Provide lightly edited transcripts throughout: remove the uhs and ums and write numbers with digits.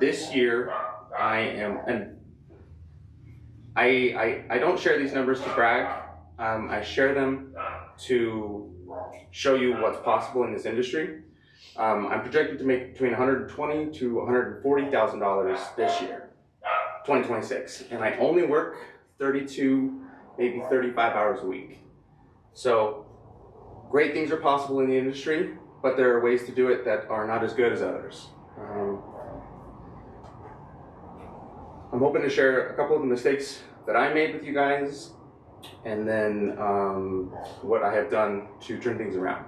this year I am, and I don't share these numbers to brag. I share them to show you what's possible in this industry. I'm projected to make between $120,000 to $140,000 this year, 2026, and I only work 32, maybe 35 hours a week. So great things are possible in the industry, but there are ways to do it that are not as good as others. I'm hoping to share a couple of the mistakes that I made with you guys, and then what I have done to turn things around.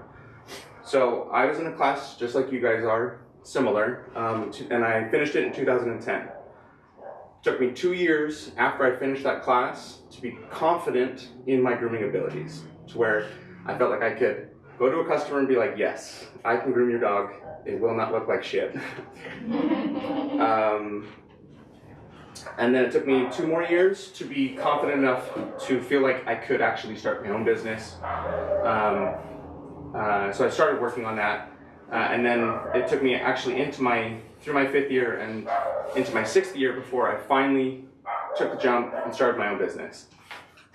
So I was in a class just like you guys are, similar, and I finished it in 2010. It took me 2 years after I finished that class to be confident in my grooming abilities, to where I felt like I could go to a customer and be like, yes, I can groom your dog. It will not look like shit. And then it took me 2 more years to be confident enough to feel like I could actually start my own business. So I started working on that, and then it took me actually through my 5th year and into my 6th year before I finally took the jump and started my own business.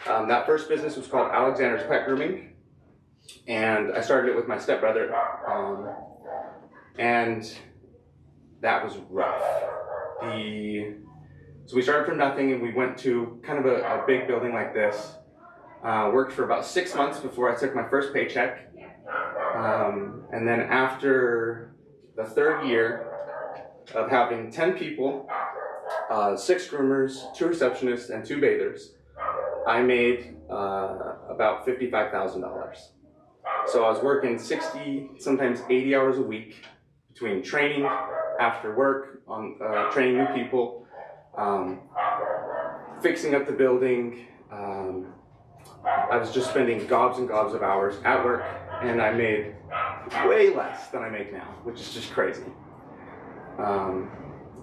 That first business was called Alexander's Pet Grooming, and I started it with my stepbrother, and that was rough. So we started from nothing, and we went to kind of a big building like this. Worked for about 6 months before I took my first paycheck. And then after the 3rd year of having 10 people, 6 groomers, 2 receptionists, and 2 bathers, I made about $55,000. So I was working 60, sometimes 80 hours a week between training, after work, on training new people, fixing up the building. I was just spending gobs and gobs of hours at work, and I made way less than I make now, which is just crazy. I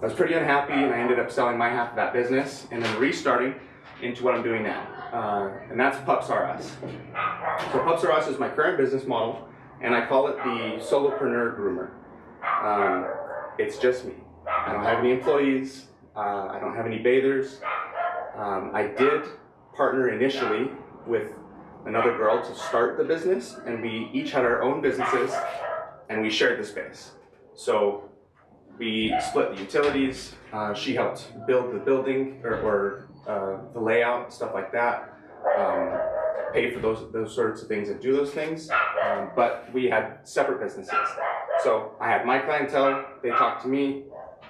was pretty unhappy, and I ended up selling my half of that business and then restarting into what I'm doing now, and that's Pups R Us. So Pups R Us is my current business model, and I call it the SoloPreneur Groomer. It's just me. I don't have any employees. I don't have any bathers. I did partner initially with another girl to start the business, and we each had our own businesses, and we shared the space. So we split the utilities. She helped build the building or the layout, stuff like that. Pay for those sorts of things and do those things. But we had separate businesses. So I had my clientele, they talked to me.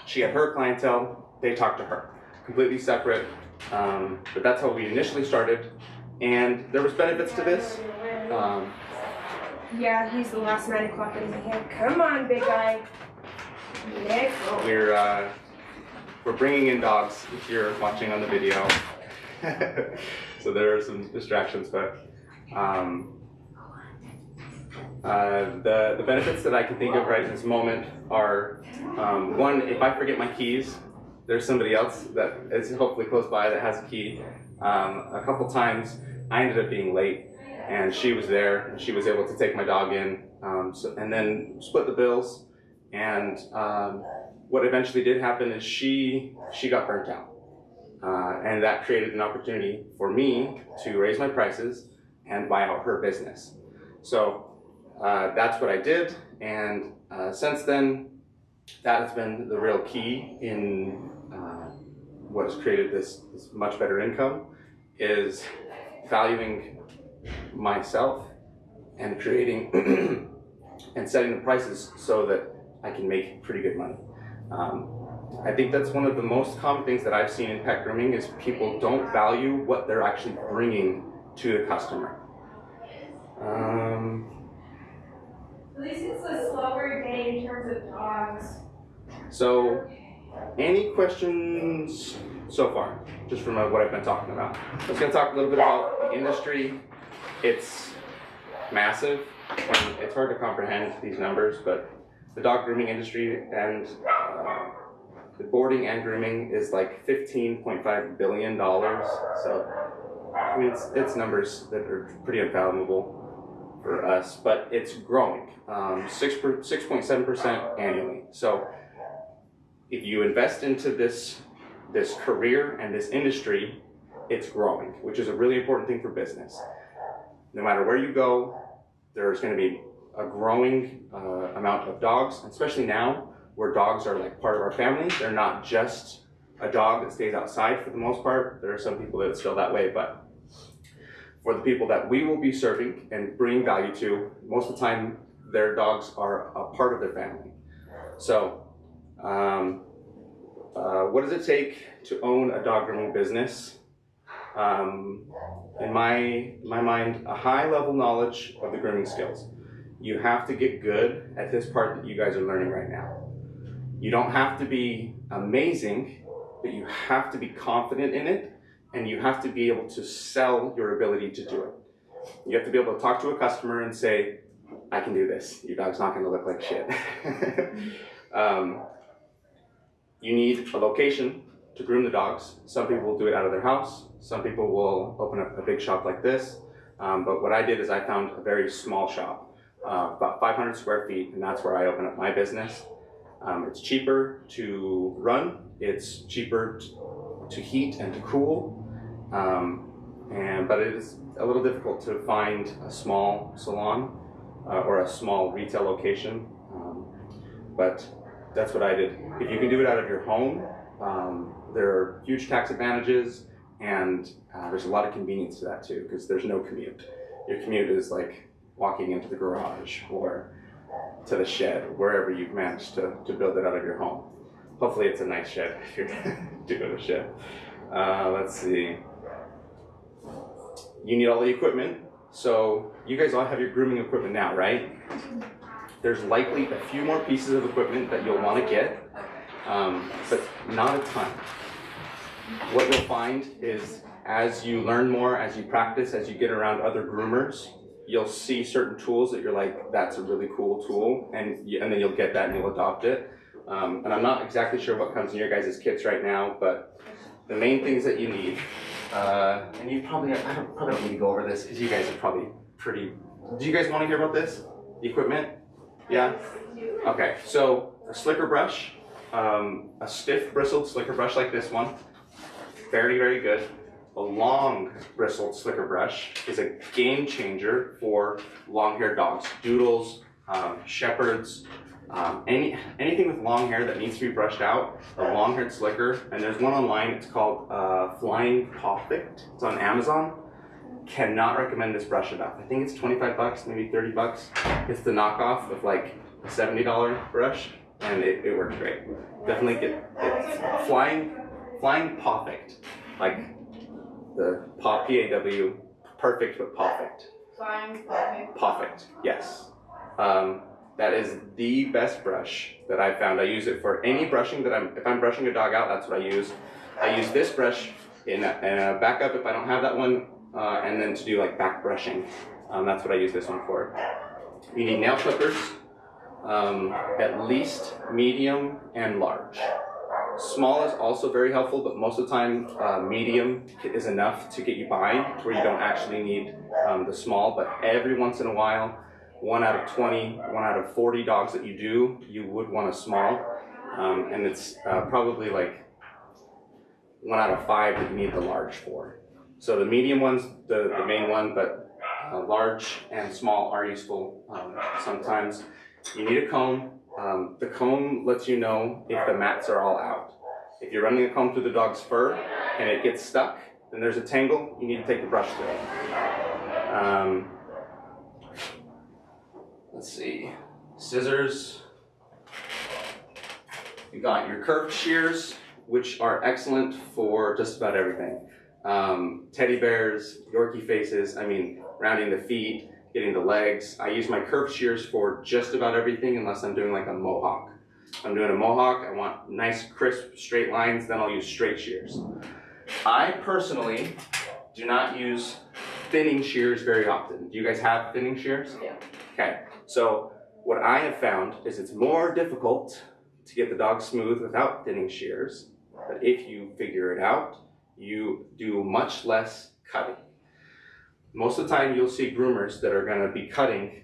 She had her clientele, they talked to her. Completely separate. But that's how we initially started. And there was benefits to this. Yeah, he's the last 9 o'clock in my head. Come on, big guy. We're bringing in dogs if you're watching on the video. So there are some distractions, but the benefits that I can think of right in this moment are, one, if I forget my keys, there's somebody else that is hopefully close by that has a key. A couple times I ended up being late, and she was there, and she was able to take my dog in, and then split the bills. And what eventually did happen is she got burnt out, and that created an opportunity for me to raise my prices and buy out her business. So that's what I did, and since then, that has been the real key in what has created this much better income, is valuing myself and creating and setting the prices so that I can make pretty good money. I think that's one of the most common things that I've seen in pet grooming is people don't value what they're actually bringing to the customer. At least it's a slower day in terms of dogs. So, any questions so far, just from what I've been talking about? I was going to talk a little bit about the industry. It's massive, and it's hard to comprehend these numbers, but the dog grooming industry and the boarding and grooming is like $15.5 billion. So, I mean, it's numbers that are pretty unfathomable for us, but it's growing 6.7% annually. So if you invest into this career and this industry, it's growing, which is a really important thing for business. No matter where you go, there's going to be a growing amount of dogs, especially now where dogs are like part of our family. They're not just a dog that stays outside for the most part. There are some people that feel that way, but for the people that we will be serving and bringing value to, most of the time their dogs are a part of their family. So what does it take to own a dog grooming business? In my mind, a high level knowledge of the grooming skills. You have to get good at this part that you guys are learning right now. You don't have to be amazing, but you have to be confident in it, and you have to be able to sell your ability to do it. You have to be able to talk to a customer and say, I can do this. Your dog's not going to look like shit. You need a location to groom the dogs. Some people will do it out of their house. Some people will open up a big shop like this. But what I did is I found a very small shop, about 500 square feet, and that's where I opened up my business. It's cheaper to run. It's cheaper to heat and to cool. But it is a little difficult to find a small salon or a small retail location. But that's what I did. If you can do it out of your home, there are huge tax advantages, and there's a lot of convenience to that too, because there's no commute. Your commute is like walking into the garage or to the shed, wherever you've managed to build it out of your home. Hopefully it's a nice shed if you're doing a shed. Let's see. You need all the equipment. So you guys all have your grooming equipment now, right? There's likely a few more pieces of equipment that you'll want to get, but not a ton. What you'll find is as you learn more, as you practice, as you get around other groomers, you'll see certain tools that you're like, that's a really cool tool, and then you'll get that and you'll adopt it. And I'm not exactly sure what comes in your guys' kits right now, but the main things that you need, and you probably, I probably don't need to go over this because you guys are probably pretty, do you guys want to hear about this? The equipment? Yeah? Okay, so a slicker brush, a stiff bristled slicker brush like this one, very, very good. A long bristled slicker brush is a game changer for long-haired dogs, doodles, shepherds, anything with long hair that needs to be brushed out. A long-haired slicker, and there's one online. It's called Flying Perfect. It's on Amazon. Cannot recommend this brush enough. I think it's 25 bucks, maybe 30 bucks. It's the knockoff of like a $70 brush, and it works great. Definitely get it. Flying Perfect, like the P-A-W, perfect but perfect. Flying Perfect. Perfect, yes. That is the best brush that I've found. I use it for any brushing that if I'm brushing a dog out, that's what I use. I use this brush in a backup if I don't have that one, and then to do like back brushing. That's what I use this one for. You need nail clippers, at least medium and large. Small is also very helpful, but most of the time medium is enough to get you by, where you don't actually need the small, but every once in a while, 1 out of 20, 1 out of 40 dogs that you do, you would want a small, and it's probably like 1 out of 5 that you need the large for. So the medium one's the main one, but large and small are useful sometimes. You need a comb. The comb lets you know if the mats are all out. If you're running a comb through the dog's fur and it gets stuck, then there's a tangle, you need to take the brush to it. Let's see, scissors. You got your curved shears, which are excellent for just about everything. Teddy bears, Yorkie faces, I mean, rounding the feet, getting the legs. I use my curved shears for just about everything unless I'm doing like a mohawk. If I'm doing a mohawk, I want nice, crisp, straight lines, then I'll use straight shears. I personally do not use thinning shears very often. Do you guys have thinning shears? Yeah. Okay, so what I have found is it's more difficult to get the dog smooth without thinning shears, but if you figure it out, you do much less cutting. Most of the time you'll see groomers that are going to be cutting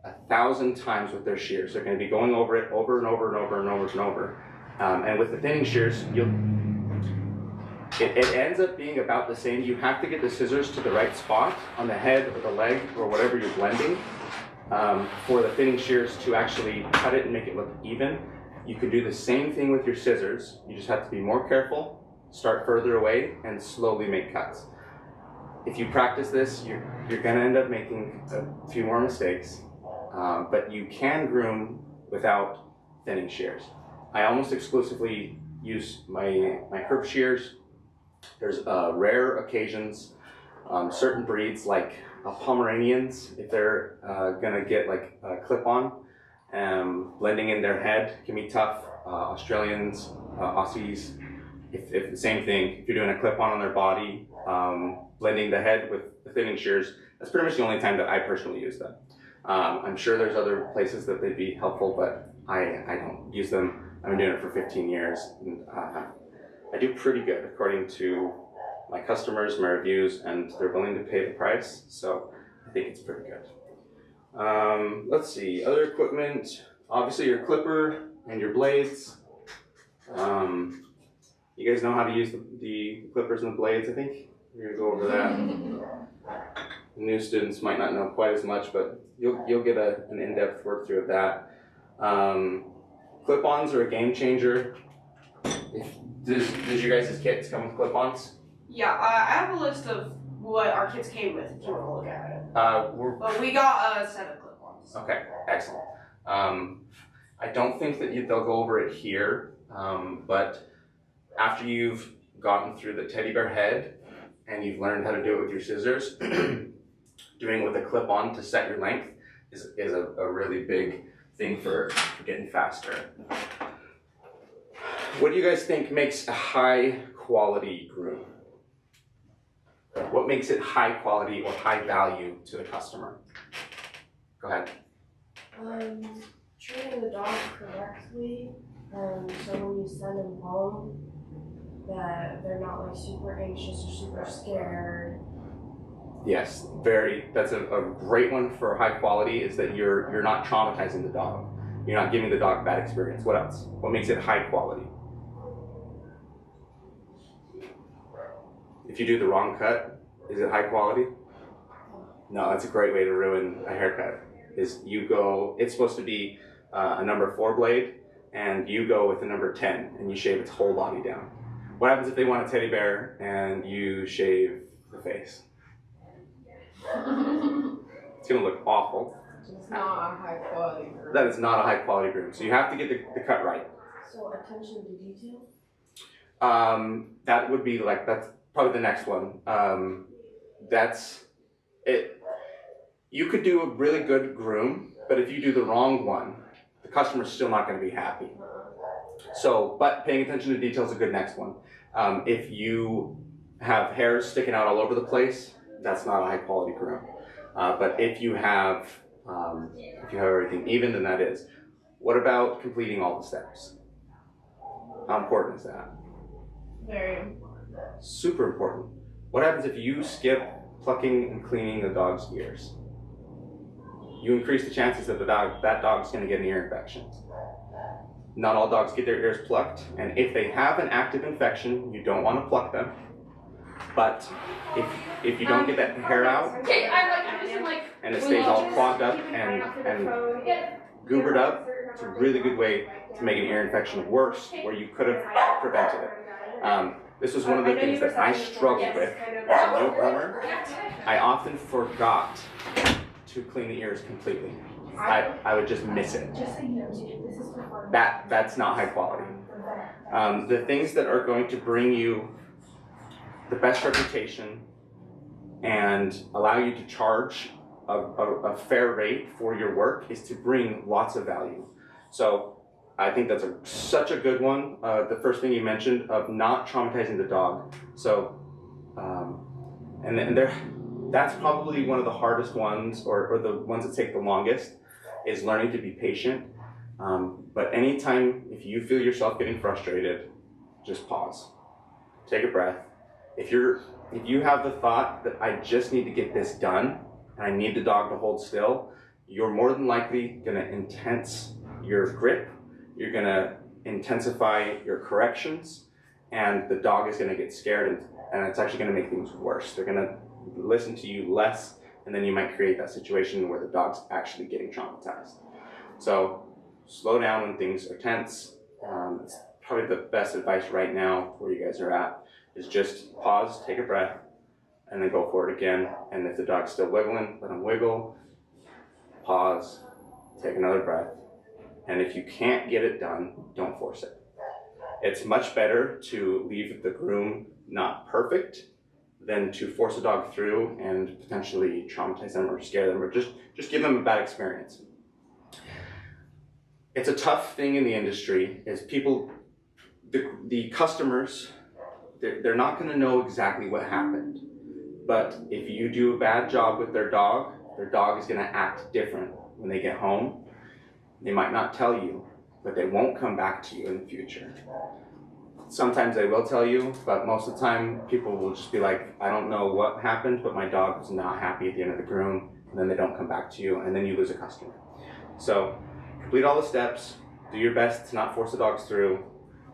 1,000 times with their shears. They're going to be going over it over and over and over and over and over. And with the thinning shears, it ends up being about the same. You have to get the scissors to the right spot on the head or the leg or whatever you're blending for the thinning shears to actually cut it and make it look even. You can do the same thing with your scissors. You just have to be more careful, start further away, and slowly make cuts. If you practice this, you're gonna end up making a few more mistakes, but you can groom without thinning shears. I almost exclusively use my curved shears. There's rare occasions, certain breeds like Pomeranians, if they're gonna get like a clip-on, blending in their head can be tough. Australians, Aussies, if the same thing, if you're doing a clip-on their body, blending the head with the thinning shears, that's pretty much the only time that I personally use them. I'm sure there's other places that they'd be helpful, but I don't use them. I've been doing it for 15 years, and I do pretty good according to my customers, my reviews, and they're willing to pay the price, so I think it's pretty good. Let's see, other equipment, obviously your clipper and your blades. You guys know how to use the clippers and the blades, I think? We're gonna go over that. New students might not know quite as much, but you'll get an in-depth work through of that. Clip-ons are a game changer. Does your guys' kits come with clip-ons? Yeah, I have a list of what our kits came with if you want to look at it. But we got a set of clip-ons. Okay, excellent. I don't think that they'll go over it here, but after you've gotten through the teddy bear head and you've learned how to do it with your scissors, doing it with a clip-on to set your length is a really big thing for getting faster. What do you guys think makes a high quality groom? What makes it high quality or high value to the customer? Go ahead. Treating the dog correctly, so when you send them home, that they're not like super anxious or super scared. Yes, that's a great one for high quality, is that you're not traumatizing the dog. You're not giving the dog a bad experience. What else? What makes it high quality? If you do the wrong cut, is it high quality? No, that's a great way to ruin a haircut. Is it's supposed to be a number 4 blade, and you go with a number 10, and you shave its whole body down. What happens if they want a teddy bear and you shave the face? It's gonna look awful. It's not a high quality groom. That is not a high quality groom. So you have to get the cut right. So attention to detail? That would be that's probably the next one. That's it. You could do a really good groom, but if you do the wrong one, the customer's still not going to be happy. So, but paying attention to detail is a good next one. If you have hairs sticking out all over the place, that's not a high quality groom. But if you have everything even, then that is. What about completing all the steps? How important is that? Very important. Super important. What happens if you skip plucking and cleaning the dog's ears? You increase the chances that that dog's going to get an ear infection. Not all dogs get their ears plucked, and if they have an active infection, you don't want to pluck them. But if you don't get that hair out, and it stays all clogged up and goobered up, it's a really good way to make an ear infection worse, where you could have prevented it. This was one of the things that I struggled with as a new groomer. I often forgot to clean the ears completely. I would just miss it. That's not high quality. The things that are going to bring you the best reputation and allow you to charge a fair rate for your work is to bring lots of value. So I think that's such a good one. The first thing you mentioned of not traumatizing the dog. So, that's probably one of the hardest ones, or the ones that take the longest, is learning to be patient. But anytime, if you feel yourself getting frustrated, just pause, take a breath. If you have the thought that I just need to get this done, and I need the dog to hold still, you're more than likely gonna intense your grip. You're gonna intensify your corrections, and the dog is going to get scared, and it's actually going to make things worse. They're going to listen to you less, and then you might create that situation where the dog's actually getting traumatized. So slow down when things are tense. It's probably the best advice right now where you guys are at, is just pause, take a breath, and then go for it again. And if the dog's still wiggling, let them wiggle, pause, take another breath. And if you can't get it done, don't force it. It's much better to leave the groom not perfect than to force a dog through and potentially traumatize them or scare them or just give them a bad experience. It's a tough thing in the industry, is people, the customers, they're not going to know exactly what happened. But if you do a bad job with their dog is going to act different when they get home. They might not tell you, but they won't come back to you in the future. Sometimes they will tell you, but most of the time people will just be like, I don't know what happened, but my dog was not happy at the end of the groom, and then they don't come back to you, and then you lose a customer. So complete all the steps, do your best to not force the dogs through,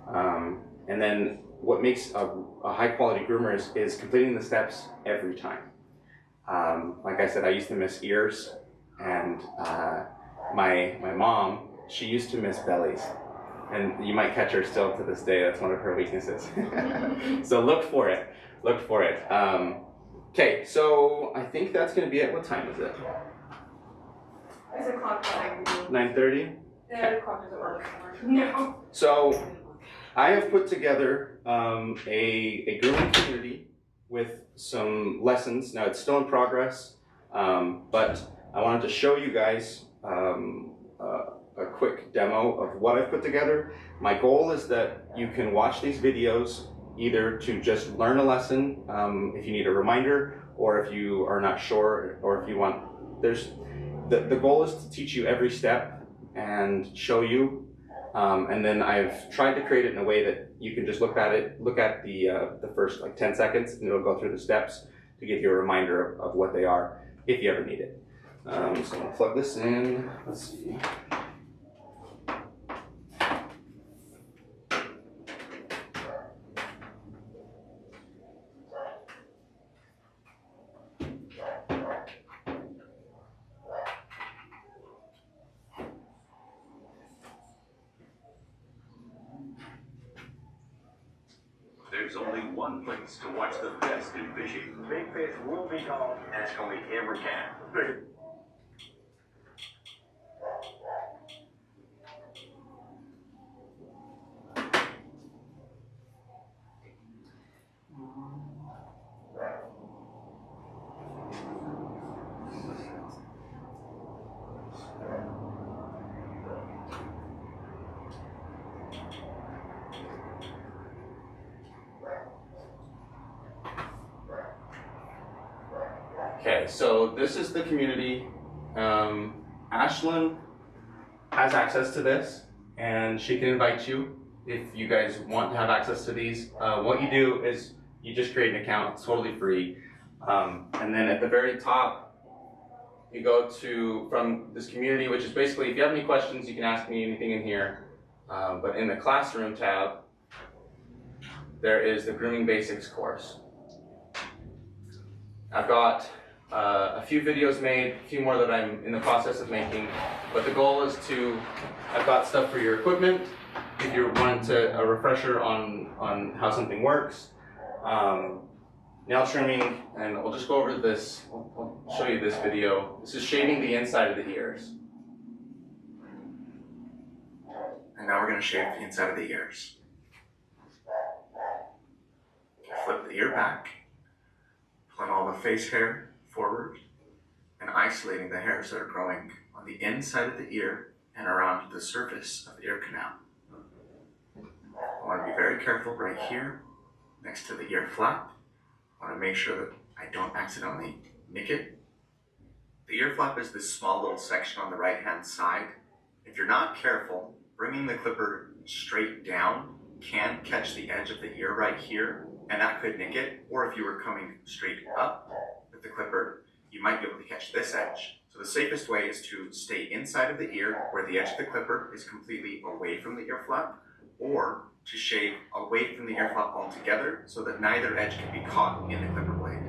and then what makes a high quality groomer is completing the steps every time. Like I said, I used to miss ears, and my mom, she used to miss bellies. And you might catch her still to this day. That's one of her weaknesses. So look for it. Look for it. Okay, so I think that's going to be it. What time is it? There's a clock at 9:30? The clock doesn't work. No. So I have put together a grooming community with some lessons. Now it's still in progress, but I wanted to show you guys a quick demo of what I've put together. My goal is that you can watch these videos either to just learn a lesson if you need a reminder, or if you are not sure, or if you want, the goal is to teach you every step and show you, and then I've tried to create it in a way that you can just look at the first like 10 seconds, and it'll go through the steps to give you a reminder of what they are if you ever need it. So I'm gonna plug this in. Let's see. There's only one place to watch the best in fishing. Big fish will be caught. Ask only camera can. Okay, so this is the community. Ashlyn has access to this, and she can invite you if you guys want to have access to these. What you do is you just create an account. It's totally free. And then at the very top, you go to from this community, which is basically, if you have any questions, you can ask me anything in here. But in the classroom tab, there is the Grooming Basics course. I've got a few videos made, a few more that I'm in the process of making, but the goal is I've got stuff for your equipment, if you're wanting a refresher on how something works, nail trimming, and we'll just go over this, I'll show you this video. This is shaving the inside of the ears. And now we're going to shave the inside of the ears. Flip the ear back, pulling all the face hair forward, and isolating the hairs that are growing on the inside of the ear and around the surface of the ear canal. I want to be very careful right here, next to the ear flap. I want to make sure that I don't accidentally nick it. The ear flap is this small little section on the right-hand side. If you're not careful, bringing the clipper straight down can catch the edge of the ear right here, and that could nick it. Or if you were coming straight up with the clipper, you might be able to catch this edge. So the safest way is to stay inside of the ear where the edge of the clipper is completely away from the ear flap, or to shave away from the ear flap altogether so that neither edge can be caught in the clipper blade.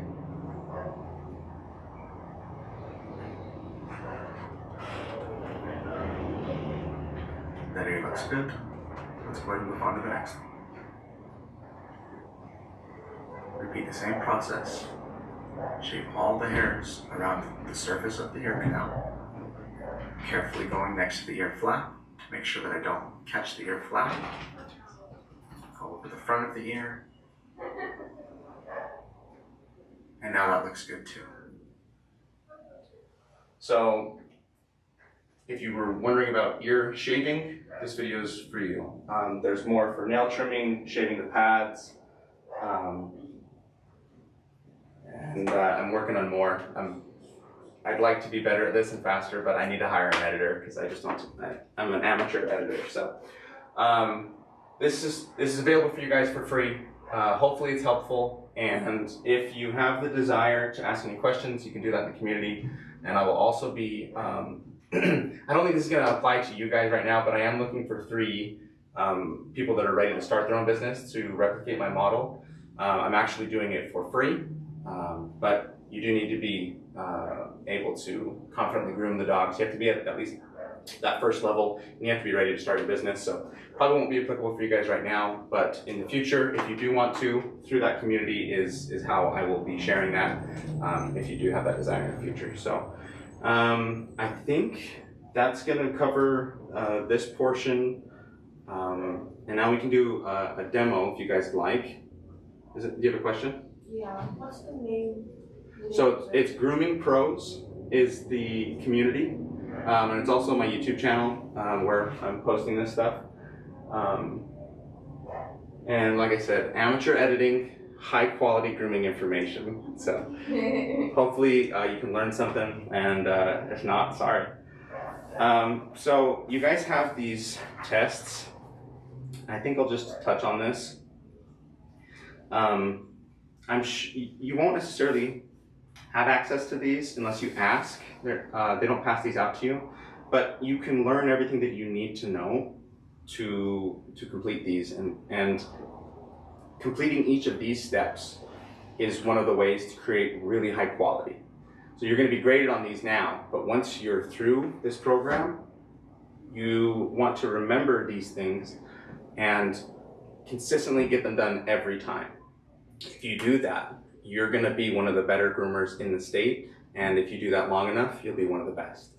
That ear looks good. Let's go ahead and move on to the next one. Repeat the same process. Shave all the hairs around the surface of the ear canal. Carefully going next to the ear flap to make sure that I don't catch the ear flap. Go over the front of the ear. And now that looks good too. So, if you were wondering about ear shaving, this video is for you. There's more for nail trimming, shaving the pads, and I'm working on more. I'd like to be better at this and faster, but I need to hire an editor because I just don't. I'm an amateur editor, so this is available for you guys for free. Hopefully, it's helpful. And if you have the desire to ask any questions, you can do that in the community. And I will also be. I don't think this is going to apply to you guys right now, but I am looking for 3 people that are ready to start their own business to replicate my model. I'm actually doing it for free, but you do need to be able to confidently groom the dogs. You have to be at least that first level, and you have to be ready to start your business. So probably won't be applicable for you guys right now, but in the future, if you do want to, through that community is how I will be sharing that, if you do have that desire in the future. So I think that's going to cover this portion, and now we can do a demo if you guys like. Do you have a question? Yeah, what's the name? So it's Grooming Pros is the community, and it's also my YouTube channel where I'm posting this stuff. And like I said, amateur editing, high quality grooming information. So hopefully you can learn something, and if not, sorry. So you guys have these tests. I think I'll just touch on this. You won't necessarily have access to these unless you ask. They don't pass these out to you, but you can learn everything that you need to know to complete these, and completing each of these steps is one of the ways to create really high quality. So you're going to be graded on these now, but once you're through this program, you want to remember these things and consistently get them done every time. If you do that, you're going to be one of the better groomers in the state, and if you do that long enough, you'll be one of the best.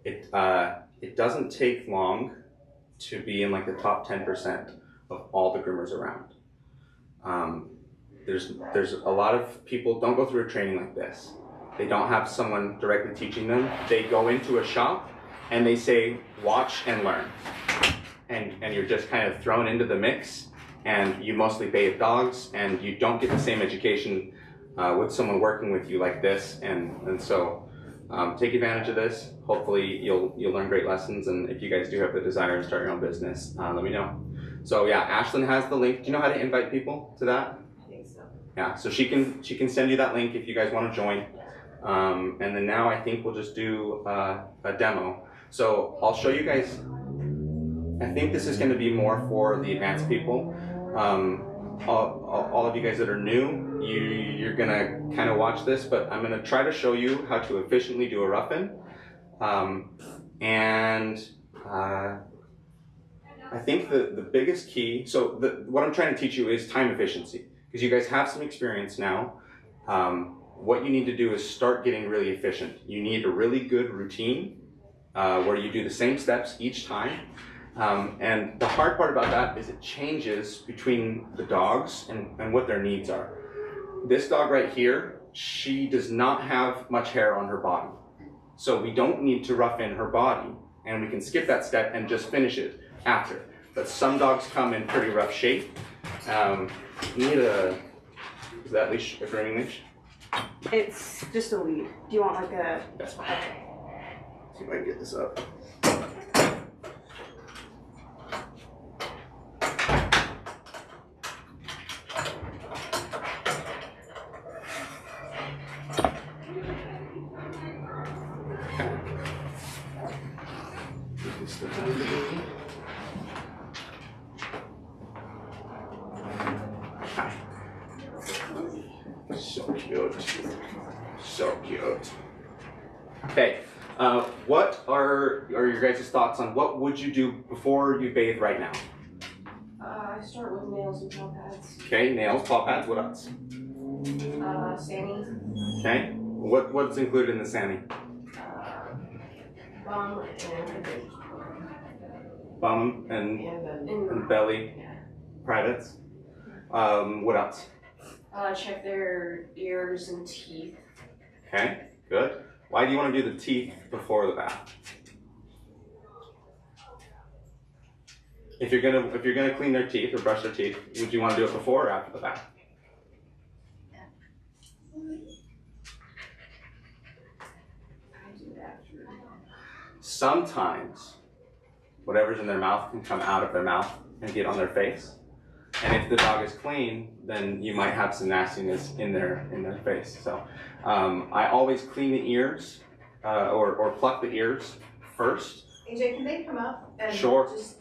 It doesn't take long to be in like the top 10% of all the groomers around. There's a lot of people don't go through a training like this. They don't have someone directly teaching them. They go into a shop and they say, watch and learn. And you're just kind of thrown into the mix, and you mostly bathe dogs, and you don't get the same education with someone working with you like this. And so take advantage of this. Hopefully you'll learn great lessons, and if you guys do have the desire to start your own business, let me know. So yeah, Ashlyn has the link. Do you know how to invite people to that? I think so. Yeah, so she can send you that link if you guys want to join. And then now I think we'll just do a demo. So I'll show you guys. I think this is going to be more for the advanced people. All of you guys that are new, you're going to kind of watch this, but I'm going to try to show you how to efficiently do a rough-in. I think the biggest key, so what I'm trying to teach you is time efficiency, because you guys have some experience now. What you need to do is start getting really efficient. You need a really good routine where you do the same steps each time. And the hard part about that is it changes between the dogs and what their needs are. This dog right here, she does not have much hair on her body. So we don't need to rough in her body, and we can skip that step and just finish it after. But some dogs come in pretty rough shape. You need is that leash a grooming leash? It's just a lead. Do you want like a... That's fine. See if I can get this up. So cute. So cute. Okay, what are your guys' thoughts on what would you do before you bathe right now? I start with nails and paw pads. Okay, nails, paw pads, what else? Sani. Okay, what's included in the sani? Bum and Bum and belly, privates. What else? check their ears and teeth. Okay, good. Why do you want to do the teeth before the bath? If you're gonna clean their teeth or brush their teeth, would you want to do it before or after the bath? Sometimes whatever's in their mouth can come out of their mouth and get on their face. And if the dog is clean, then you might have some nastiness in their face. So I always clean the ears or pluck the ears first. AJ, can they come up and Sure. just,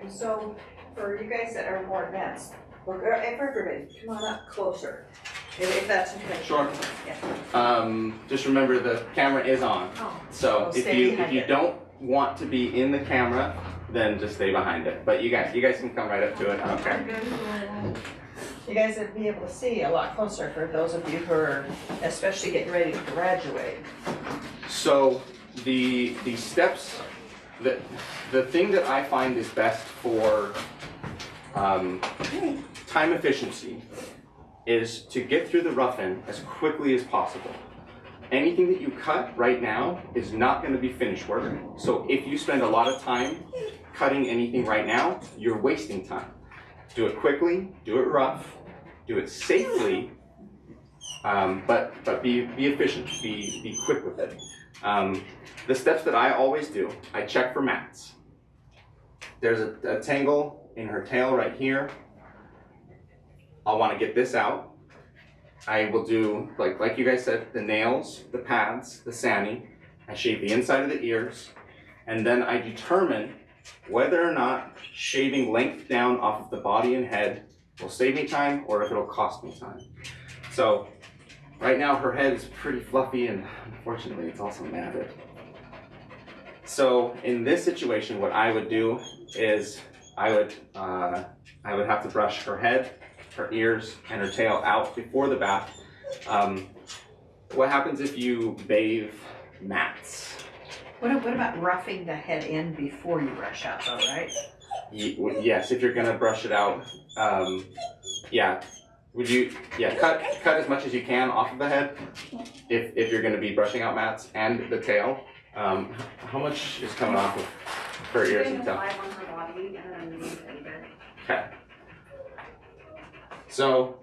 so for you guys that are more advanced, look, for everybody, come on up closer, if that's okay. Sure. Yeah. Just remember the camera is on. Oh. So So if stay you behind it. don't want to be in the camera, then just stay behind it. But you guys can come right up to it. Okay. You guys would be able to see a lot closer for those of you who are especially getting ready to graduate. So the steps that the thing that I find is best for time efficiency is to get through the rough-in as quickly as possible. Anything that you cut right now is not going to be finished work. So if you spend a lot of time cutting anything right now, you're wasting time. Do it quickly, do it rough, do it safely, but be efficient, be quick with it. The steps that I always do, I check for mats. There's a tangle in her tail right here. I'll want to get this out. I will do, like you guys said, the nails, the pads, the sani. I shave the inside of the ears, and then I determine whether or not shaving length down off of the body and head will save me time or if it'll cost me time. So right now her head is pretty fluffy and unfortunately it's also matted. So in this situation, what I would do is I would have to brush her head, her ears, and her tail out before the bath. What happens if you bathe mats? What about roughing the head in before you brush out though, right? Yes, if you're gonna brush it out, yeah. Cut as much as you can off of the head if you're gonna be brushing out mats and the tail. How much is coming off of her ears and tail? Okay. So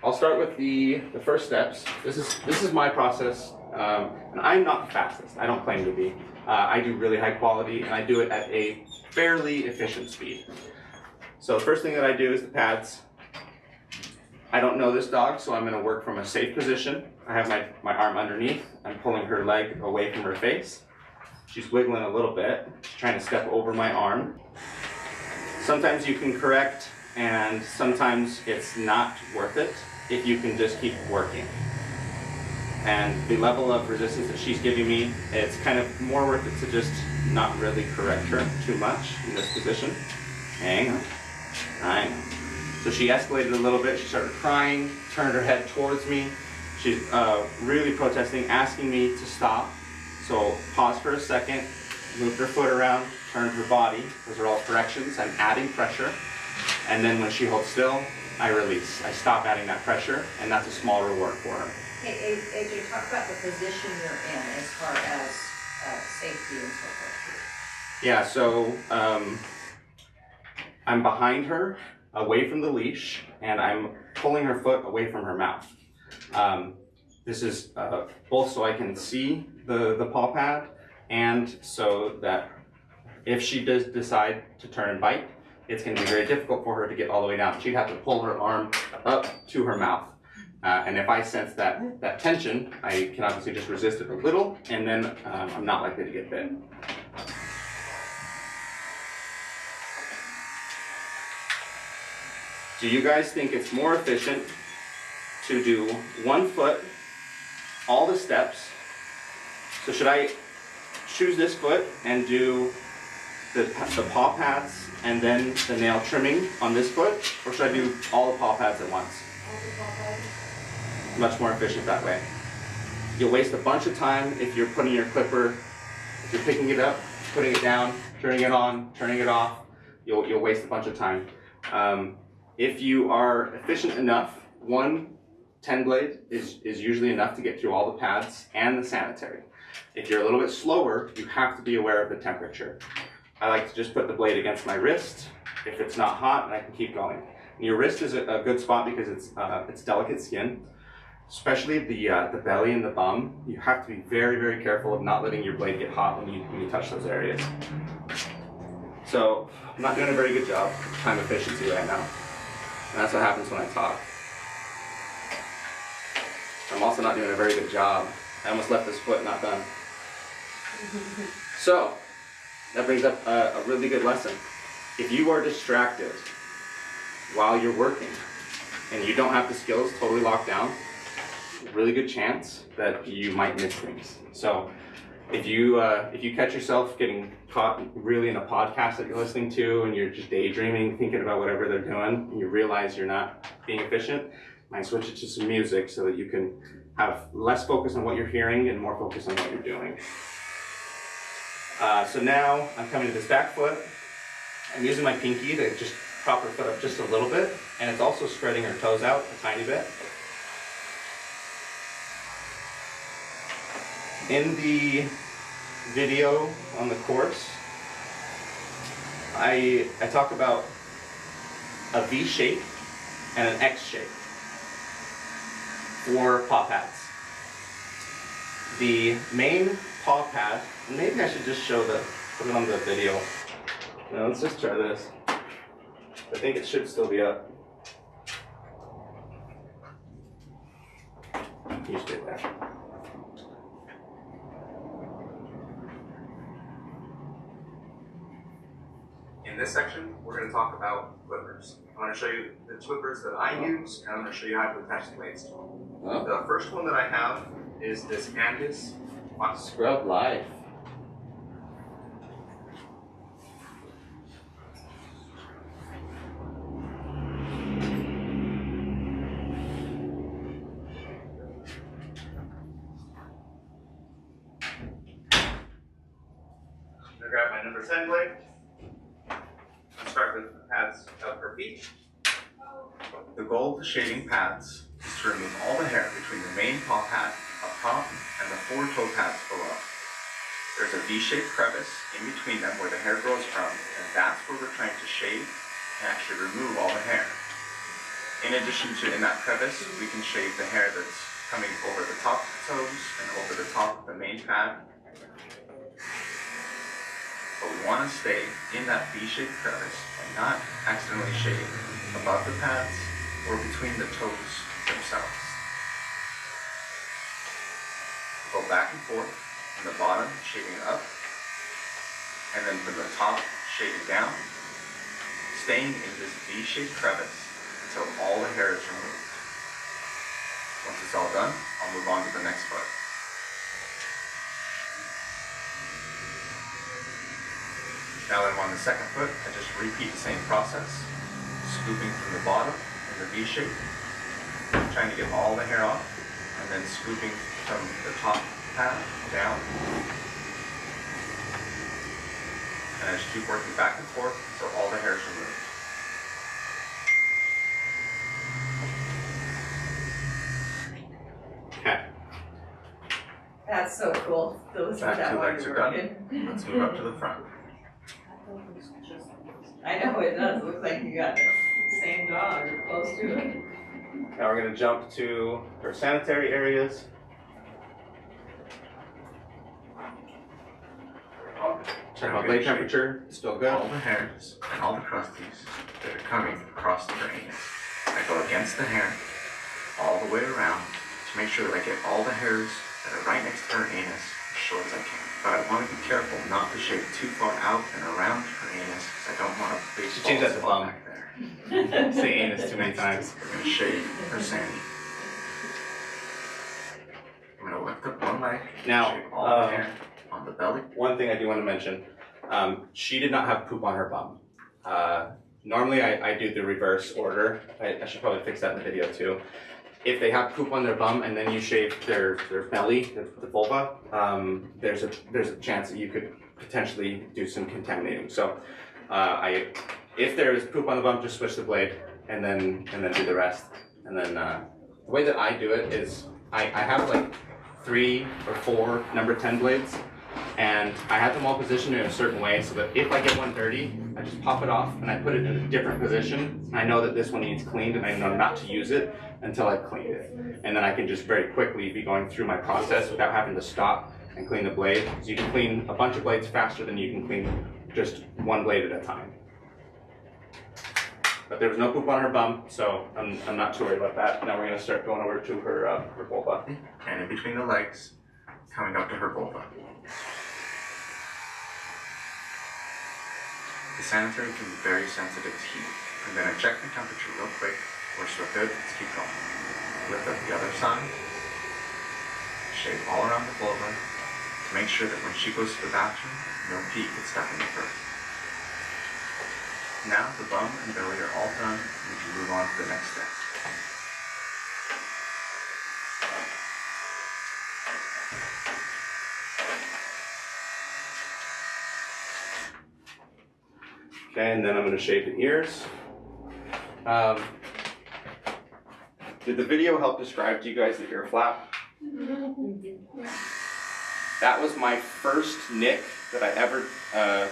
I'll start with the first steps. This is my process, and I'm not the fastest. I don't claim to be. I do really high quality, and I do it at a fairly efficient speed. So the first thing that I do is the pads. I don't know this dog, so I'm going to work from a safe position. I have my arm underneath. I'm pulling her leg away from her face. She's wiggling a little bit. She's trying to step over my arm. Sometimes you can correct, and sometimes it's not worth it if you can just keep working. And the level of resistance that she's giving me, it's kind of more worth it to just not really correct her too much in this position. Hang on. I know. So she escalated a little bit. She started crying, turned her head towards me. She's really protesting, asking me to stop. So pause for a second, moved her foot around, turned her body. Those are all corrections. I'm adding pressure. And then when she holds still, I release. I stop adding that pressure, and that's a small reward for her. Hey, AJ, talk about the position you're in as far as safety and so forth. Yeah, so I'm behind her, away from the leash, and I'm pulling her foot away from her mouth. This is both so I can see the paw pad, and so that if she does decide to turn and bite, it's going to be very difficult for her to get all the way down. She'd have to pull her arm up to her mouth. And if I sense that tension, I can obviously just resist it a little, and then I'm not likely to get bit. Do you guys think it's more efficient to do 1 foot, all the steps. So should I choose this foot and do the paw pads and then the nail trimming on this foot, or should I do all the paw pads at once? Much more efficient that way. You'll waste a bunch of time if you're putting your clipper, if you're picking it up, putting it down, turning it on, turning it off. You'll waste a bunch of time. If you are efficient enough, 1 10 blade is usually enough to get through all the pads and the sanitary. If you're a little bit slower, you have to be aware of the temperature. I like to just put the blade against my wrist. If it's not hot, then I can keep going. And your wrist is a good spot because it's delicate skin, especially the belly and the bum. You have to be very, very careful of not letting your blade get hot when you touch those areas. So I'm not doing a very good job of time efficiency right now. And that's what happens when I talk. I'm also not doing a very good job. I almost left this foot not done. So that brings up a really good lesson. If you are distracted while you're working and you don't have the skills totally locked down, really good chance that you might miss things. So if you catch yourself getting caught really in a podcast that you're listening to and you're just daydreaming, thinking about whatever they're doing, and you realize you're not being efficient, you might switch it to some music so that you can have less focus on what you're hearing and more focus on what you're doing. So now I'm coming to this back foot. I'm using my pinky to just prop her foot up just a little bit, and it's also spreading her toes out a tiny bit. In the video on the course, I talk about a V shape and an X shape for paw pads. The main paw pad, maybe I should just put it on the video. No, let's just try this. I think it should still be up. You stay there. In this section, we're going to talk about clippers. I'm going to show you the clippers that I use, and I'm going to show you how to attach the blades to them. Oh. The first one that I have is this Angus Scrub Life. I'm going to grab my number 10 blade. I'll start with the pads of her feet. The goal of the shaving pads is to remove all the hair between the main paw pad up top and the 4 toe pads below. There's a V-shaped crevice in between them where the hair grows from, and that's where we're trying to shave and actually remove all the hair. In addition to in that crevice, we can shave the hair that's coming over the top of the toes and over the top of the main pad. But we want to stay in that V-shaped crevice and not accidentally shave above the pads or between the toes themselves. Go back and forth from the bottom, shaving it up, and then from the top, shaving down, staying in this V-shaped crevice until all the hair is removed. Once it's all done, I'll move on to the next foot. Now that I'm on the second foot, I just repeat the same process, scooping from the bottom in the V shape, trying to get all the hair off, and then scooping from the top pad down. And I just keep working back and forth until all the hair is removed. Okay. That's so cool. Those Back that two while legs you're are done. working. Let's move up to the front. I know it does. Looks like you got the same dog or close to it. Now we're going to jump to our sanitary areas. Check out blade temperature, it's still good. All the hairs and all the crusties that are coming across the anus. I go against the hair all the way around to make sure that I get all the hairs that are right next to her anus as short as I can. But I want to be careful not to shave too far out and around her anus because I don't want a big change that to ball bum. back there. Say anus too many times. We're going to shave her Sandy. leg. Now, Shave all the hair on the belly. one thing I do want to mention, she did not have poop on her bum. Normally I do the reverse order. I should probably fix that in the video too. If they have poop on their bum and then you shave their belly, the vulva, there's a chance that you could potentially do some contaminating. So if there is poop on the bum, just switch the blade and then do the rest. And then the way that I do it is I have like 3 or 4 number 10 blades, and I have them all positioned in a certain way so that if I get one dirty, I just pop it off and I put it in a different position. I know that this one needs cleaned and I know not to use it until I've cleaned it. And then I can just very quickly be going through my process without having to stop and clean the blade. So you can clean a bunch of blades faster than you can clean just one blade at a time. But there was no poop on her bum, so I'm not too worried about that. Now we're going to start going over to her vulva. And in between the legs, coming up to her vulva. The sanitary can be very sensitive to heat. I'm going to check the temperature real quick. We're still good. Let's keep going. Lift up the other side. Shave all around the vulva to make sure that when she goes to the bathroom, no pee gets stuck in the fur. Now the bum and belly are all done, and we can move on to the next step. Okay, and then I'm going to shave the ears. Did the video help describe to you guys the ear flap? That was my first nick that I ever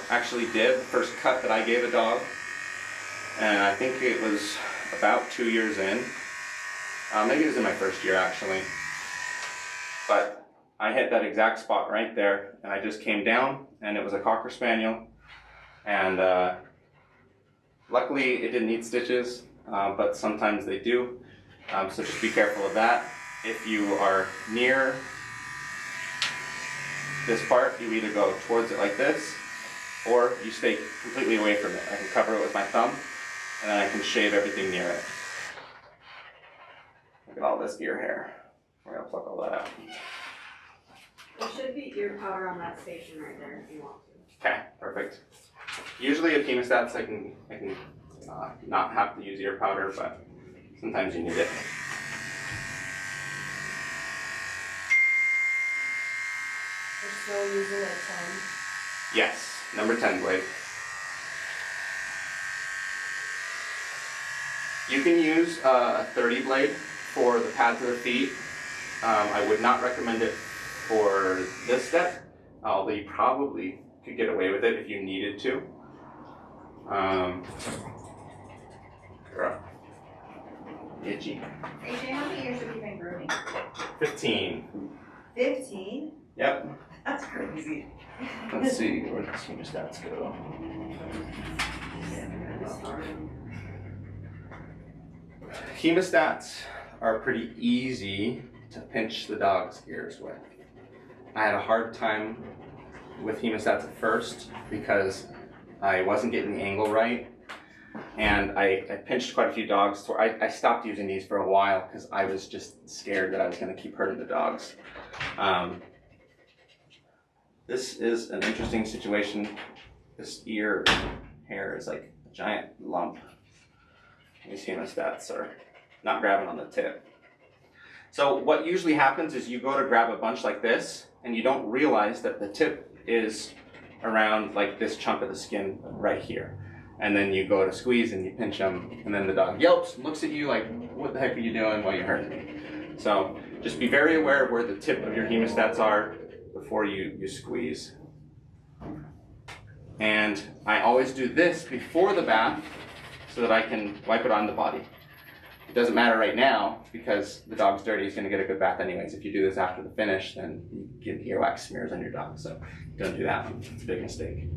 actually did, the first cut that I gave a dog. And I think it was about 2 years in. Maybe it was in my first year actually. But I hit that exact spot right there, and I just came down, and it was a Cocker Spaniel. And luckily it didn't need stitches, but sometimes they do. So just be careful of that. If you are near this part, you either go towards it like this, or you stay completely away from it. I can cover it with my thumb, and then I can shave everything near it. Look at all this ear hair. We're gonna pluck all that out. There should be ear powder on that station right there if you want to. Okay, perfect. Usually at hemostats I can not have to use ear powder, but sometimes you need it. We're still using a 10. Yes, number 10 blade. You can use a 30 blade for the pads of the feet. I would not recommend it for this step, although you probably could get away with it if you needed to. Itchy. AJ, how many years have you been grooming? 15. 15? Yep. That's crazy. Let's see, where does hemostats go? Hemostats are pretty easy to pinch the dog's ears with. I had a hard time with hemostats at first because I wasn't getting the angle right, and I pinched quite a few dogs. So I stopped using these for a while because I was just scared that I was going to keep hurting the dogs. This is an interesting situation. This ear hair is like a giant lump. These hemostats are not grabbing on the tip. So what usually happens is you go to grab a bunch like this, and you don't realize that the tip is around like this chunk of the skin right here. And then you go to squeeze and you pinch them, and then the dog yelps and looks at you like, what the heck are you doing while you're hurting me? So just be very aware of where the tip of your hemostats are before you squeeze. And I always do this before the bath so that I can wipe it on the body. It doesn't matter right now because the dog's dirty. He's going to get a good bath anyways. If you do this after the finish, then you get earwax smears on your dog. So don't do that one. It's a big mistake.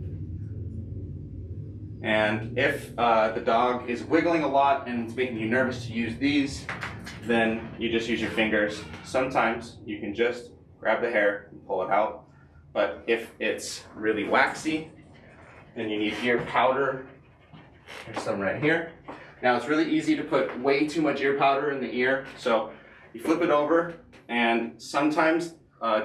And if the dog is wiggling a lot and it's making you nervous to use these, then you just use your fingers. Sometimes you can just grab the hair and pull it out. But if it's really waxy and you need ear powder, there's some right here. Now it's really easy to put way too much ear powder in the ear, so you flip it over, and sometimes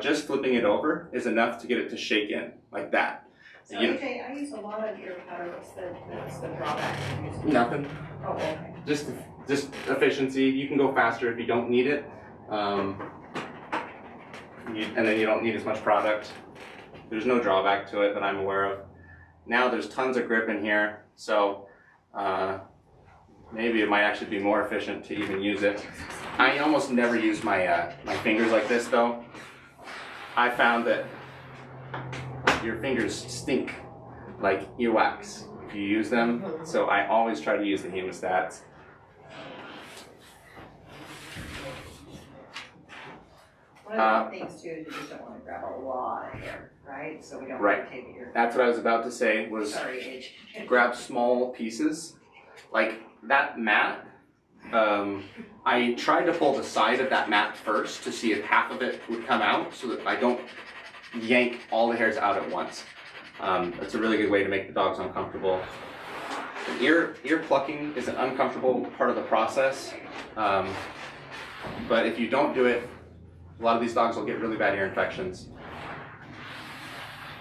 just flipping it over is enough to get it to shake in, like that. So AJ, I use a lot of your powder. What's the drawback to using? Nothing. Oh, okay. Just efficiency. You can go faster if you don't need it. And then you don't need as much product. There's no drawback to it that I'm aware of. Now there's tons of grip in here, so maybe it might actually be more efficient to even use it. I almost never use my my fingers like this though. I found that your fingers stink like earwax if you use them, so I always try to use the hemostats. One of the things too is you just don't want to grab a lot of hair, right? So we don't want to take your. That's what I was about to say was Sorry, AJ. grab small pieces. Like that mat, I tried to pull the side of that mat first to see if half of it would come out so that I don't yank all the hairs out at once. That's a really good way to make the dogs uncomfortable. Ear plucking is an uncomfortable part of the process, but if you don't do it, a lot of these dogs will get really bad ear infections.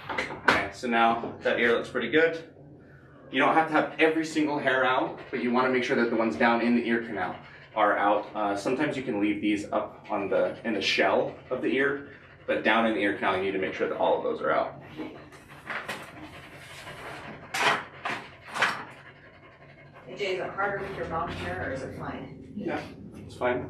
Okay, so now that ear looks pretty good. You don't have to have every single hair out, but you want to make sure that the ones down in the ear canal are out. Sometimes you can leave these up on in the shell of the ear, but down in the ear canal you need to make sure that all of those are out. AJ, is it harder with your mom's hair or is it fine? Yeah, it's fine.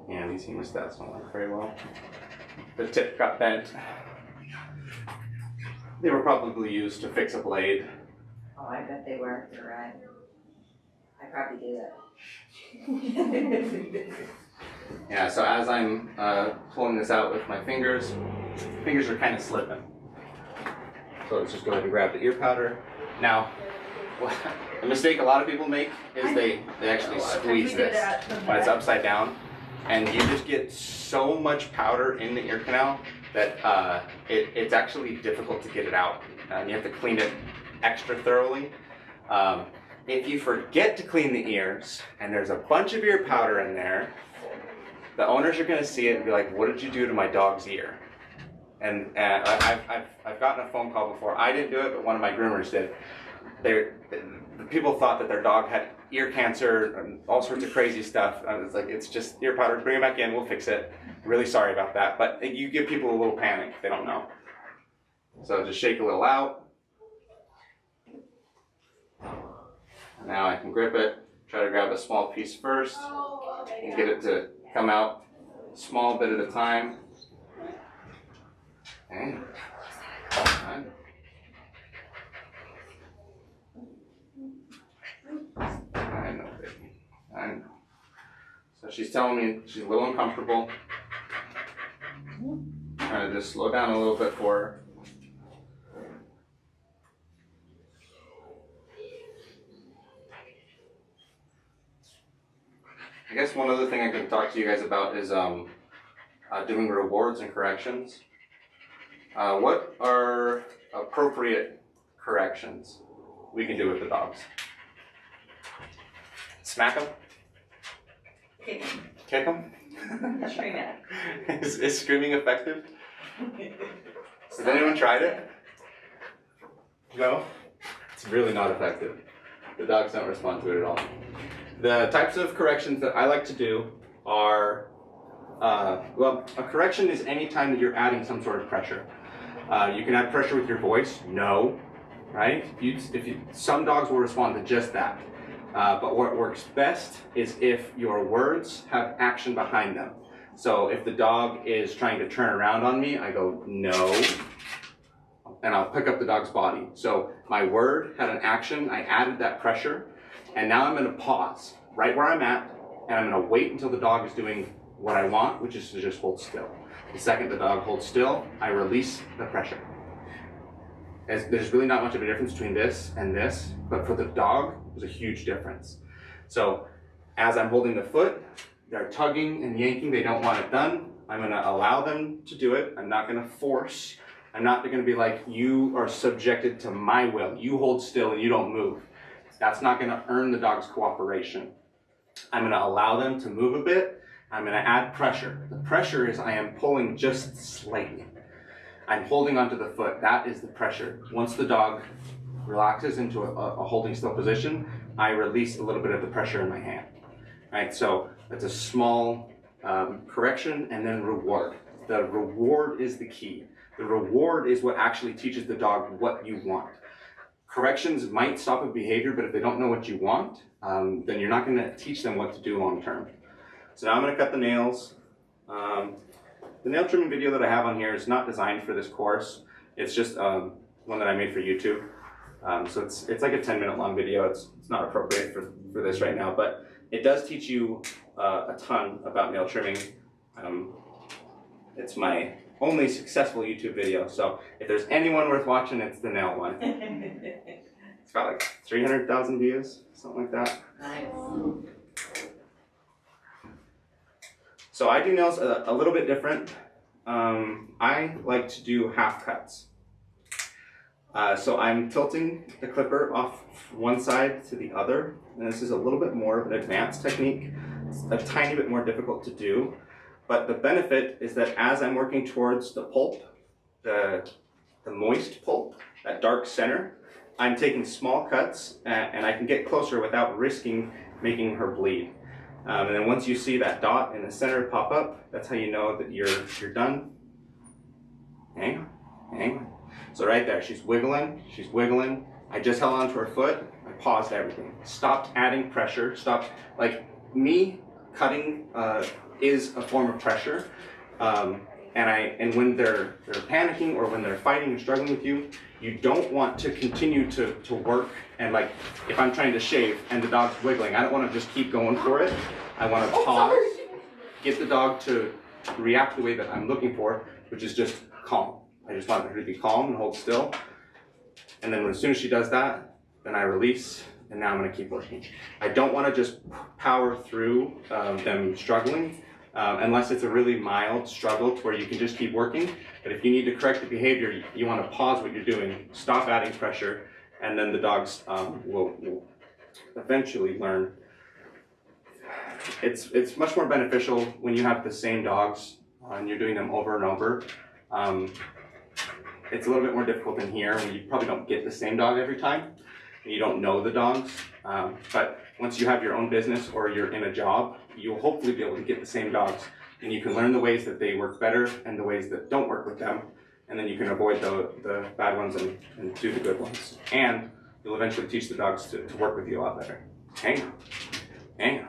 Yeah, these hemostats don't work very well. The tip got bent. They were probably used to fix a blade. Oh, I bet they were. You're right. I probably did it. Yeah, so as I'm pulling this out with my fingers are kind of slipping. So let's just go ahead and grab the ear powder. Now, the mistake a lot of people make is they actually squeeze this when it's upside down. And you just get so much powder in the ear canal that it's actually difficult to get it out. And you have to clean it extra thoroughly. If you forget to clean the ears and there's a bunch of ear powder in there, the owners are going to see it and be like, "What did you do to my dog's ear?" And I've gotten a phone call before. I didn't do it, but one of my groomers did. The people thought that their dog had ear cancer and all sorts of crazy stuff. I was like, it's just ear powder. Bring it back in. We'll fix it. Really sorry about that. But you give people a little panic. They don't know. So just shake a little out. Now I can grip it. Try to grab a small piece first and get it to come out a small bit at a time. Okay. Right. I know, baby. I know. So she's telling me she's a little uncomfortable. Trying to just slow down a little bit for her. I guess one other thing I can talk to you guys about is doing rewards and corrections. What are appropriate corrections we can do with the dogs? Smack them? Kick him. Kick them? Scream at him. Is screaming effective? Has anyone tried it? No? It's really not effective. The dogs don't respond to it at all. The types of corrections that I like to do are, well, a correction is any time that you're adding some sort of pressure. You can add pressure with your voice, no, right? Some dogs will respond to just that. But what works best is if your words have action behind them. So if the dog is trying to turn around on me, I go, no, and I'll pick up the dog's body. So my word had an action, I added that pressure, and now I'm gonna pause right where I'm at, and I'm gonna wait until the dog is doing what I want, which is to just hold still. The second the dog holds still, I release the pressure. There's really not much of a difference between this and this, but for the dog, there's a huge difference. So as I'm holding the foot, they're tugging and yanking, they don't want it done. I'm gonna allow them to do it. I'm not gonna force I'm not going to be like, you are subjected to my will. You hold still and you don't move. That's not going to earn the dog's cooperation. I'm going to allow them to move a bit. I'm going to add pressure. The pressure is I am pulling just slightly. I'm holding onto the foot. That is the pressure. Once the dog relaxes into a holding still position, I release a little bit of the pressure in my hand. Right, so that's a small correction and then reward. The reward is the key. The reward is what actually teaches the dog what you want. Corrections might stop a behavior, but if they don't know what you want, then you're not going to teach them what to do long term. So now I'm going to cut the nails. The nail trimming video that I have on here is not designed for this course. It's just one that I made for YouTube. So it's like a 10-minute long video. It's not appropriate for this right now, but it does teach you a ton about nail trimming. It's my only successful YouTube video, so if there's anyone worth watching, it's the nail one. It's got like 300,000 views, something like that. Nice. So I do nails a little bit different. I like to do half cuts. So I'm tilting the clipper off one side to the other, and this is a little bit more of an advanced technique. It's a tiny bit more difficult to do, but the benefit is that as I'm working towards the pulp, the moist pulp, that dark center, I'm taking small cuts and I can get closer without risking making her bleed. And then once you see that dot in the center pop up, that's how you know that you're done. Hang on, hang on. So right there, she's wiggling. I just held onto her foot. I paused everything. Stopped adding pressure. Stopped, like me cutting is a form of pressure. And when they're panicking or when they're fighting and struggling with you, you don't want to continue to work. And like if I'm trying to shave and the dog's wiggling, I don't want to just keep going for it. I want to pause, get the dog to react the way that I'm looking for, which is just calm. I just want her to be calm and hold still. And then as soon as she does that, then I release, and now I'm going to keep working. I don't want to just power through them struggling, unless it's a really mild struggle to where you can just keep working. But if you need to correct the behavior, you want to pause what you're doing, stop adding pressure, and then the dogs will eventually learn. It's much more beneficial when you have the same dogs and you're doing them over and over. It's a little bit more difficult in here when you probably don't get the same dog every time and you don't know the dogs. But once you have your own business or you're in a job, you'll hopefully be able to get the same dogs, and you can learn the ways that they work better and the ways that don't work with them, and then you can avoid the bad ones and do the good ones. And you'll eventually teach the dogs to work with you a lot better. Hang on. Hang on.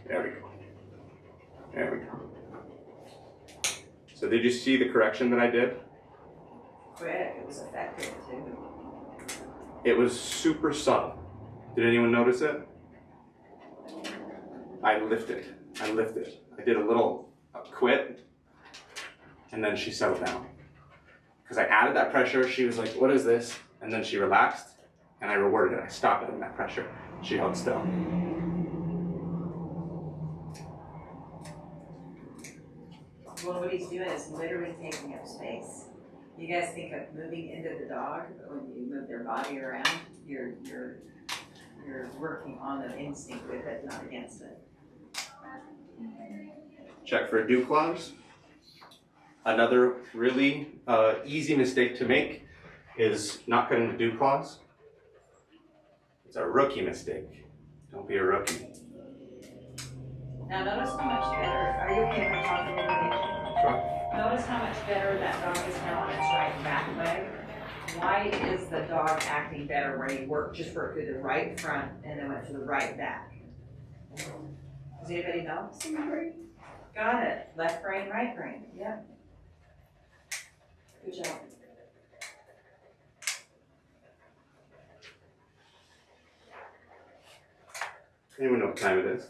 There we go. There we go. So did you see the correction that I did? Quick, it was effective too. It was super subtle. Did anyone notice it? I lifted. I did a little quit, and then she settled down. Because I added that pressure, she was like, what is this? And then she relaxed, and I rewarded it. I stopped adding that pressure. She held still. Well, what he's doing is literally taking up space. You guys think of moving into the dog, but when you move their body around, you're working on an instinct with it, not against it. Check for a dew clause. Another really easy mistake to make is not cutting the dew clause. It's a rookie mistake. Don't be a rookie. Now notice how much better, are you okay if I talk a little bit? Sure. Notice how much better that dog is now on its right back leg. Why is the dog acting better when he just worked through the right front and then went to the right back? Does anybody know? Got it. Left brain, right brain. Yep. Good job. Anyone know what time it is?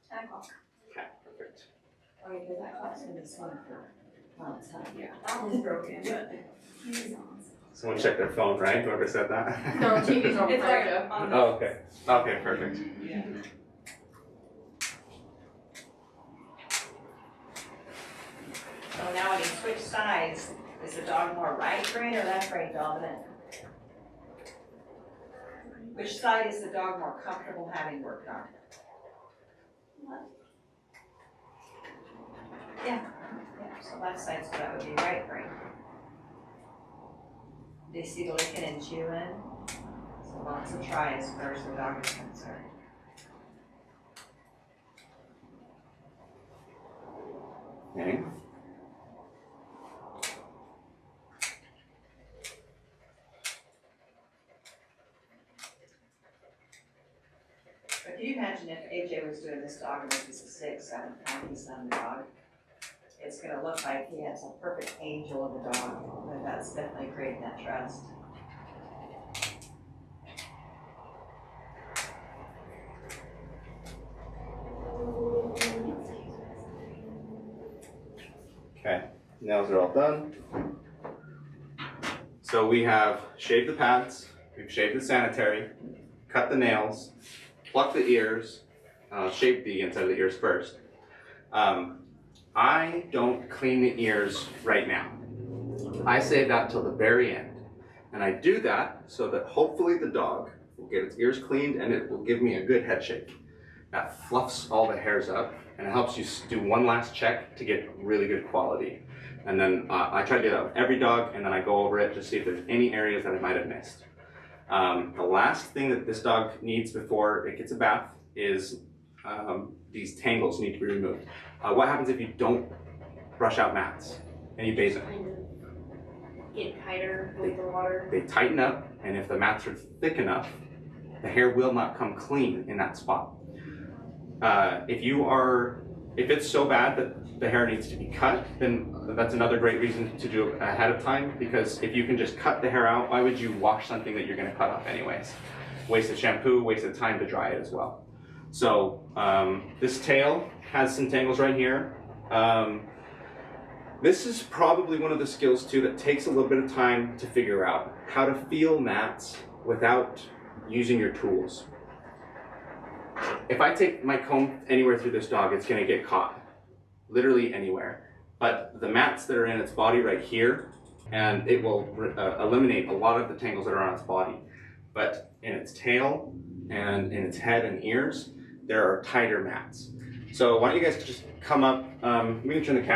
10 o'clock. Okay, perfect. Oh, because that clock's gonna be swung for a long time. Yeah, that one's broken, but he's on. Someone checked their phone, right? Whoever said that? No, TV's on It's fire. like on the. Oh, okay. Okay, perfect. Yeah. So now when he switched sides, size, is the dog more right brain or left brain dominant? Which side is the dog more comfortable having worked on? Yeah, so left side, so that would be right brain. Do you see the licking and chewing? So lots of tries first the dog is concerned. Okay. But can you imagine if AJ was doing this dog and this is a 6, 7 pound, he's done the dog? It's gonna look like he has a perfect angel of a dog, and that's definitely creating that trust. Okay, nails are all done. So we have shaved the pads, we've shaved the sanitary, cut the nails, plucked the ears, shaved the inside of the ears first. I don't clean the ears right now. I save that till the very end. And I do that so that hopefully the dog will get its ears cleaned and it will give me a good head shake. That fluffs all the hairs up and it helps you do one last check to get really good quality. And then I try to do that with every dog and then I go over it to see if there's any areas that I might have missed. The last thing that this dog needs before it gets a bath is these tangles need to be removed. What happens if you don't brush out mats and you bathe them? Get tighter with the water. They tighten up, and if the mats are thick enough, the hair will not come clean in that spot. If it's so bad that the hair needs to be cut, then that's another great reason to do it ahead of time, because if you can just cut the hair out, why would you wash something that you're going to cut off anyways? Waste of shampoo, waste of time to dry it as well. So this tail has some tangles right here. This is probably one of the skills too that takes a little bit of time to figure out, how to feel mats without using your tools. If I take my comb anywhere through this dog, it's gonna get caught, literally anywhere. But the mats that are in its body right here, and it will eliminate a lot of the tangles that are on its body. But in its tail and in its head and ears, there are tighter mats. So why don't you guys just come up, we can turn the camera